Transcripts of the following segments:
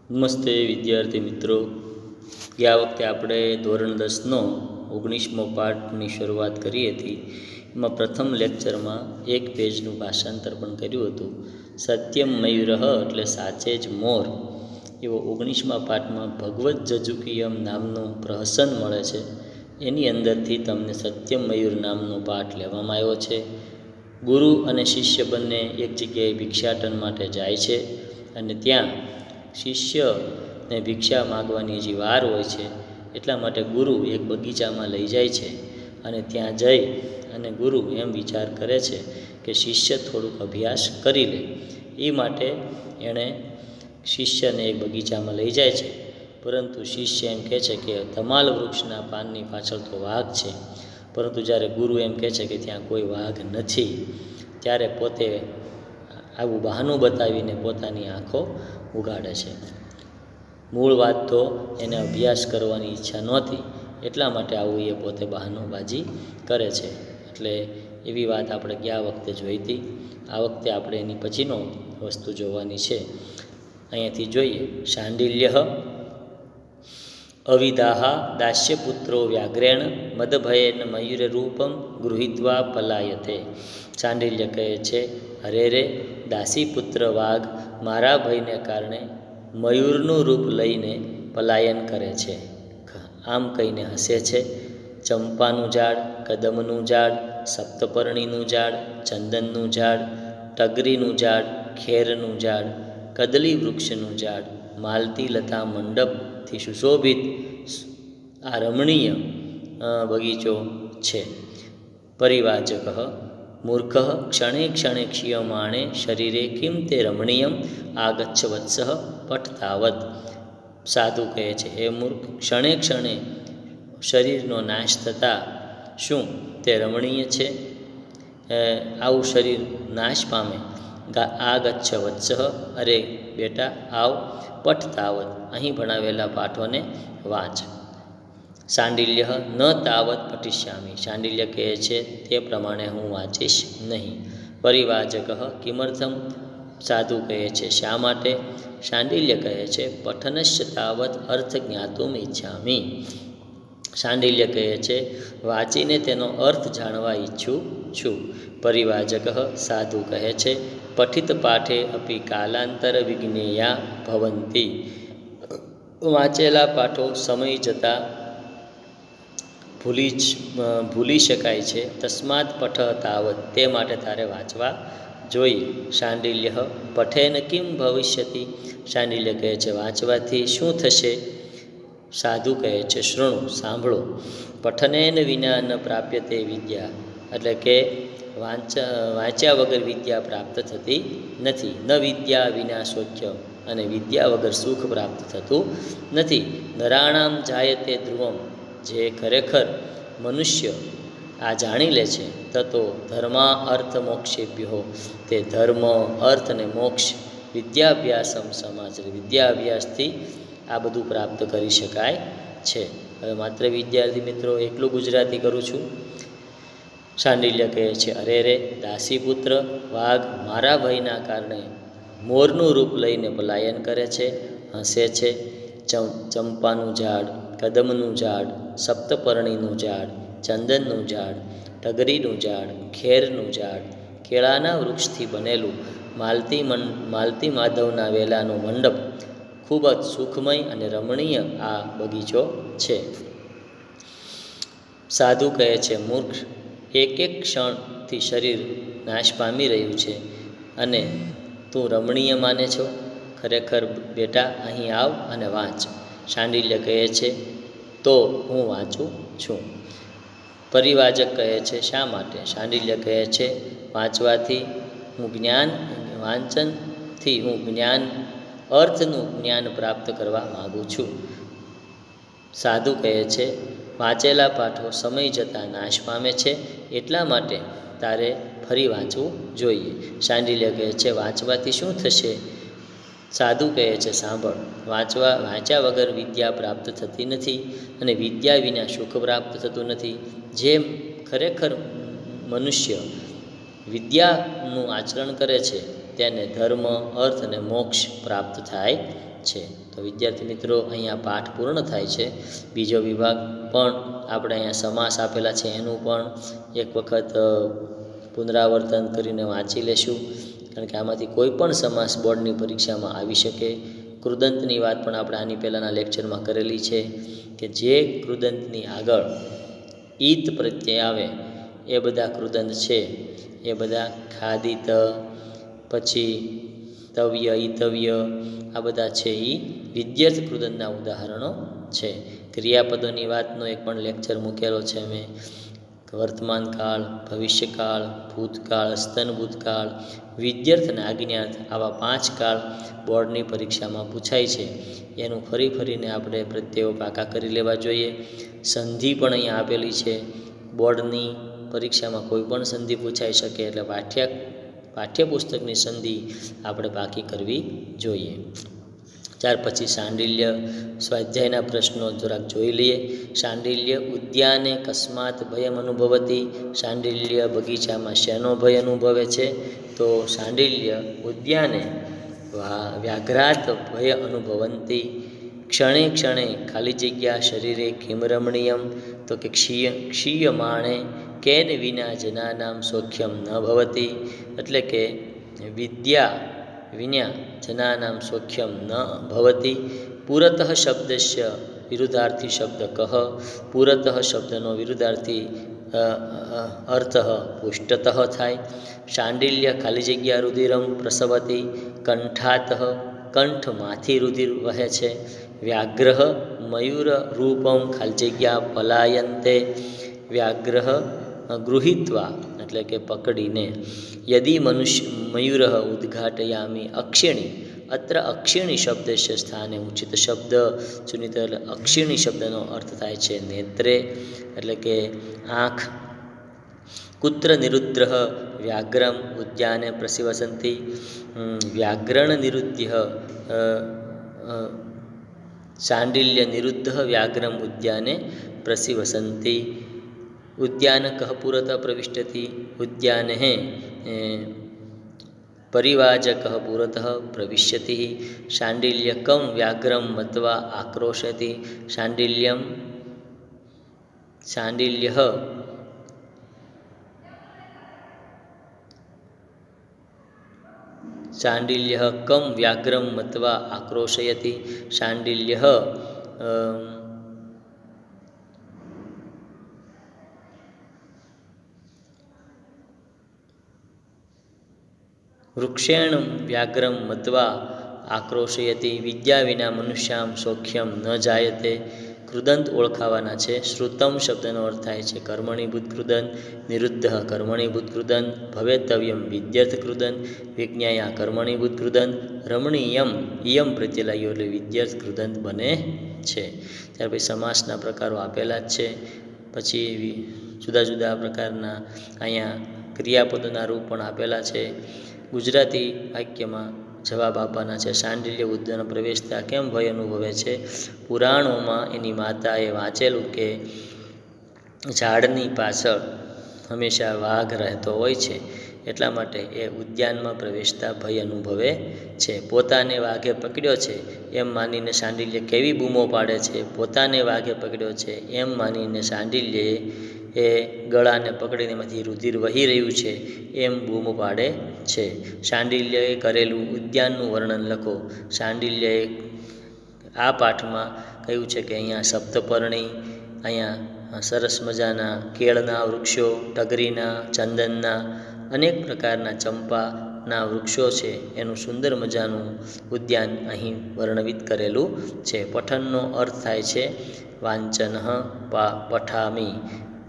નમસ્તે વિદ્યાર્થી મિત્રો, ગયા વખતે આપણે ધોરણ 10નો 19મો પાઠની શરૂઆત કરી હતી. એમાં પ્રથમ લેક્ચરમાં એક પેજનું ભાષાંતર પણ કર્યું હતું. સત્યમ મયુરઃ એટલે સાચે જ મોર. એવો 19મા પાઠમાં ભગવત જજુકીયમ નામનું પ્રહસન મળે છે. એની અંદરથી તમને સત્યમ મયુર નામનો પાઠ લેવામાં આવ્યો છે. ગુરુ અને શિષ્ય બંને એક જગ્યાએ ભિક્ષાટન માટે જાય છે અને ત્યાં શિષ્યને ભિક્ષા માગવાની જે વાર હોય છે એટલા માટે ગુરુ એક બગીચામાં લઈ જાય છે અને ત્યાં જઈ અને ગુરુ એમ વિચાર કરે છે કે શિષ્ય થોડુંક અભ્યાસ કરી લે. એ માટે એણે શિષ્યને એક બગીચામાં લઈ જાય છે, પરંતુ શિષ્ય એમ કહે છે કે તમાલ વૃક્ષના પાનની પાછળ તો વાઘ છે. પરંતુ જ્યારે ગુરુ એમ કહે છે કે ત્યાં કોઈ વાઘ નથી, ત્યારે પોતે આવું બહાનું બતાવીને પોતાની આંખો ઉગાડે છે. મૂળ વાત તો એને અભ્યાસ કરવાની ઈચ્છા નહોતી, એટલા માટે આવું એ પોતે બહાનુબાજી કરે છે. એટલે એવી વાત આપણે ગયા વખતે જોઈ હતી. આ વખતે આપણે એની પછીનો વસ્તુ જોવાની છે. અહીંયાથી જોઈએ. શાંડિલ્ય અવિદાહા દાસ્યપુત્રો વ્યાઘ્રેણ મદભયેન મયુર રૂપમ ગૃહિત્વા પલાયતે. શાંડિલ્ય કહે છે, અરે રે, દાસીપુત્ર વાઘ મારા ભયને કારણે મયુરનું રૂપ લઈને પલાયન કરે છે. આમ કહીને હસે છે. ચંપાનું ઝાડ, કદમનું ઝાડ, સપ્તપર્ણીનું ઝાડ, ચંદનનું ઝાડ, ટગરીનું ઝાડ, ખેરનું ઝાડ, કદલી વૃક્ષનું ઝાડ, માલતી લતા મંડપથી સુશોભિત આ રમણીય બગીચો છે. પરિવાચક મૂર્ખ ક્ષણે ક્ષણે ક્ષીયમાણે શરીરે કિમ તે રમણીયમ આગચ્છ વત્સ પઠતાવત. સાધુ કહે છે, એ મૂર્ખ, ક્ષણે ક્ષણે શરીરનો નાશ થતાં શું તે રમણીય છે? આવું શરીર નાશ પામે. આગચ્છ વત્સ, અરે બેટા આવ. પઠતાવત, અહીં ભણાવેલા પાઠોને વાંચ. શાંડિલ્ય ન તાવત પઠિષ્યામિ. શાંડિલ્ય કહે છે, તે પ્રમાણે હું વાંચીશ નહીં. પરિવાચક કિમર્થમ. સાધુ કહે છે, શા માટે? શાંડિલ્ય કહે છે, પઠનશ્ચ તાવત અર્થ જ્ઞાતુમ ઈચ્છામિ. શાંડિલ્ય કહે છે, વાંચીને તેનો અર્થ જાણવા ઈચ્છું છું. પરિવાચક સાધુ કહે છે, પઠિત પાઠે અપી કાલાંતર વિજ્ઞેયા ભવંતી. વાંચેલા પાઠો સમય જતાં ભૂલી શકાય છે. તસ્માત પઠ તાવત, તે માટે તારે વાંચવા જોઈએ. શાંડિલ્ય પઠેન કિમ ભવિષ્યતિ. શાંડિલ્ય કહે છે, વાંચવાથી શું થશે? સાધુ કહે છે, શૃણુ, સાંભળો. પઠનેન વિના ન પ્રાપ્યતે વિદ્યા, એટલે કે વાંચ્યા વગર વિદ્યા પ્રાપ્ત થતી નથી. ન વિદ્યા વિના સૌખ્ય, અને વિદ્યા વગર સુખ પ્રાપ્ત થતું નથી. નરાણામ જાયતે ધ્રુવમ, જે ખરેખર મનુષ્ય આ જાણી લે છે, તતો ધર્મા અર્થ મોક્ષેભ્યો, તે ધર્મ, અર્થ અને મોક્ષ વિદ્યાભ્યાસમ સમાચરે, વિદ્યાભ્યાસથી આ બધું પ્રાપ્ત કરી શકાય છે. હવે માત્ર વિદ્યાર્થી મિત્રો એટલું ગુજરાતી કરું છું. શાંડિલ્ય કહે છે, અરે રે, દાસીપુત્ર વાઘ મારા ભયના કારણે મોરનું રૂપ લઈને પલાયન કરે છે, હસે છે. ચંપાનું ઝાડ, કદમનું ઝાડ, સપ્તપર્ણીનું ઝાડ, ચંદનનું ઝાડ, ટગરીનું ઝાડ, ખેરનું ઝાડ, કેળાના વૃક્ષથી બનેલું માલતી માધવના વેલાનો મંડપ, ખૂબ જ સુખમય અને રમણીય આ બગીચો છે. સાધુ કહે છે, મૂર્ખ, એક એક ક્ષણથી શરીર નાશ પામી રહ્યું છે અને તું રમણીય માને છો? ખરેખર બેટા અહીં આવ અને વાંચ. શાંડિલ્ય કહે છે, તો હું વાંચું છું. પરિવાચક કહે છે, શા માટે? શાંડિલ્ય કહે છે, વાંચનથી હું જ્ઞાન, અર્થનું જ્ઞાન પ્રાપ્ત કરવા માગું છું. સાધુ કહે છે, વાંચેલા પાઠો સમય જતાં નાશ પામે છે, એટલા માટે તારે ફરી વાંચવું જોઈએ. શાંડિલ્ય કહે છે, વાંચવાથી શું થશે? સાધુ કહે છે, સાંભળ. વાંચ્યા વગર વિદ્યા પ્રાપ્ત થતી નથી, અને વિદ્યા વિના સુખ પ્રાપ્ત થતું નથી. જેમ ખરેખર મનુષ્ય વિદ્યાનું આચરણ કરે છે તેને ધર્મ, અર્થ અને મોક્ષ પ્રાપ્ત થાય છે. તો વિદ્યાર્થી મિત્રો, અહીંયા પાઠ પૂર્ણ થાય છે. બીજો વિભાગ પણ આપણે અહીંયા સમાસ આપેલા છે એનું પણ એક વખત પુનરાવર્તન કરીને વાંચી લેશું, કારણ કે આમાંથી કોઈ પણ સમાસ બોર્ડની પરીક્ષામાં આવી શકે. કૃદંતની વાત પણ આપણે આની પહેલાંના લેક્ચરમાં કરેલી છે કે જે કૃદંતની આગળ ઈત પ્રત્યય આવે એ બધા કૃદંત છે એ બધા ખાદિત, પછી તવ્ય, ઈતવ્ય, આ બધા છે એ વિદ્યર્થ કૃદંતના ઉદાહરણો છે. ક્રિયાપદોની વાતનો એક પણ લેક્ચર મૂકેલો છે અમે. વર્તમાન કાળ, ભવિષ્યકાળ, ભૂતકાળ, સ્તન ભૂતકાળ, વિદ્યર્થ અને આજ્ઞાર્થ, આવા 5 કાળ બોર્ડની પરીક્ષામાં પૂછાય છે. એનું ફરીને આપણે પ્રત્યયો પાકા કરી લેવા જોઈએ. સંધિ પણ અહીંયા આપેલી છે. બોર્ડની પરીક્ષામાં કોઈ પણ સંધિ પૂછાઈ શકે, એટલે પાઠ્યપુસ્તકની સંધિ આપણે પાકી કરવી જોઈએ. ત્યાર પછી શાંડિલ્ય સ્વાધ્યાયના પ્રશ્નો જરાક જોઈ લઈએ. શાંડિલ્ય ઉદ્યાને કસ્માત ભયમ અનુભવતી. શાંડિલ્ય બગીચામાં શેનો ભય અનુભવે છે? તો શાંડિલ્ય ઉદ્યાને વ્યાઘ્રાત ભય અનુભવંતી. ક્ષણે ક્ષણે ખાલી જગ્યા શરીરે કિમ રમણીયમ, તો કે ક્ષીયમાણે કેન વિના જનાનામ સૌખ્યમ ન ભવતી. એટલે કે વિદ્યા વિના જનાનામ સૌખ્યમ ન ભવતી. પુરતઃ શબ્દસ્ય વિરુદ્ધાર્થી શબ્દ કહ. પુરતઃ શબ્દનો વિરુદ્ધાર્થી અર્થ પુષ્ટતઃ થાય. શાંડિલ્ય ખાલી જગ્યા રુધિરમ પ્રસવતી. કંઠાતઃ કંઠમાંથી રુધિર વહે છે. વ્યાઘ્રહ મયુર રૂપમ ખાલી જગ્યા પલાયંતે. વ્યાઘ્રહ ગૃહીત્વા એટલે કે પકડીને. યદિ મયુર ઉદ્ઘાટયામી અક્ષિણી. અત્ર અક્ષિણી શબ્દસ્ય સ્થાને ઉચિત શબ્દ ચુનિત. એટલે અક્ષિણી શબ્દનો અર્થ થાય છે નેત્રે, એટલે કે આંખ. કુત્ર નિરુદ્ધ વ્યાઘ્રમ ઉદ્યાને પ્રસિવસંતી. વ્યાઘ્રણ નિરુદ્ધ શાંડિલ્ય નિરુદ્ધ વ્યાઘ્રમ ઉદ્યાને પ્રસિવસંતી. ઉદ્યાન કહ પુરતઃ પ્રવિષ્ટતિ. ઉદ્યાન પરિવાજક પુરતઃ પ્રવિશ્યતિ. શાંડિલ્ય કમ વ્યાઘ્રમ મત્વા આક્રોશતિ. શાંડિલ્ય કમ વ્યાઘ્રમ મત્વા આક્રોશયતિ. શાંડિલ્ય વૃક્ષેણ વ્યાઘ્રમ મત્વા આક્રોશયતિ. વિદ્યા વિના મનુષ્યામ સૌખ્યમ ન જાયતે. કૃદંત ઓળખાવાના છે. શ્રુતમ શબ્દનો અર્થ થાય છે કર્મણીભૂત કૃદંત. નિરુદ્ધ કર્મણીભૂત કૃદંત. ભવેતવ્યમ વિદ્યર્થ કૃદંત. વિજ્ઞાયા કર્મણીભૂત કૃદંત. રમણીયમ ઇયમ પ્રત્યય લાગ્યો એટલે વિદ્યર્થ કૃદંત બને છે. ત્યાર પછી સમાસના પ્રકારો આપેલા જ છે. પછી જુદા જુદા પ્રકારના અહીંયા ક્રિયાપદોના રૂપ પણ આપેલા છે. ગુજરાતી વાક્યમાં જવાબ આપવાના છે. શાંડિલ્ય ઉદ્યાન પ્રવેશતા કેમ ભય અનુભવે છે? પુરાણોમાં એની માતાએ વાંચેલું કે ઝાડની પાછળ હંમેશા વાઘ રહેતો હોય છે, એટલા માટે એ ઉદ્યાનમાં પ્રવેશતા ભય અનુભવે છે. પોતાને વાઘે પકડ્યો છે એમ માનીને શાંડિલ્ય કેવી બૂમો પાડે છે? પોતાને વાઘે પકડ્યો છે એમ માનીને શાંડિલ્યએ એ ગળાને પકડીને એમાંથી રુધિર વહી રહ્યું છે એમ બૂમો પાડે છે. શાંડિલ્યએ કરેલું ઉદ્યાનનું વર્ણન લખો. શાંડિલ્યએ આ પાઠમાં કહ્યું છે કે અહીંયા સપ્તપર્ણી, અહીંયા સરસ મજાના કેળના વૃક્ષો, ટગરીના, ચંદનના, અનેક પ્રકારના ચંપાના વૃક્ષો છે. એનું સુંદર મજાનું ઉદ્યાન અહીં વર્ણવિત કરેલું છે. પઠનનો અર્થ થાય છે વાંચન પઠામી.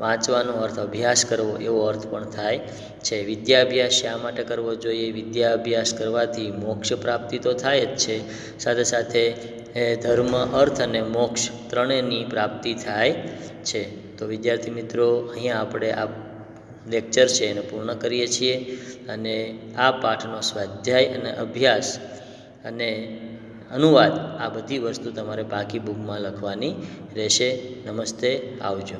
વાંચવાનો અર્થ અભ્યાસ કરવો એવો અર્થ પણ થાય છે. વિદ્યાભ્યાસ શા માટે કરવો જોઈએ? વિદ્યાભ્યાસ કરવાથી મોક્ષ પ્રાપ્તિ તો થાય જ છે, સાથે સાથે ધર્મ, અર્થ અને મોક્ષ ત્રણેયની પ્રાપ્તિ થાય છે. તો વિદ્યાર્થી મિત્રો, અહીંયા આપણે આ લેક્ચર છે એને પૂર્ણ કરીએ છીએ. અને આ પાઠનો સ્વાધ્યાય અને અભ્યાસ અને અનુવાદ આ બધી વસ્તુ તમારે પાકી બુકમાં લખવાની રહેશે. નમસ્તે, આવજો.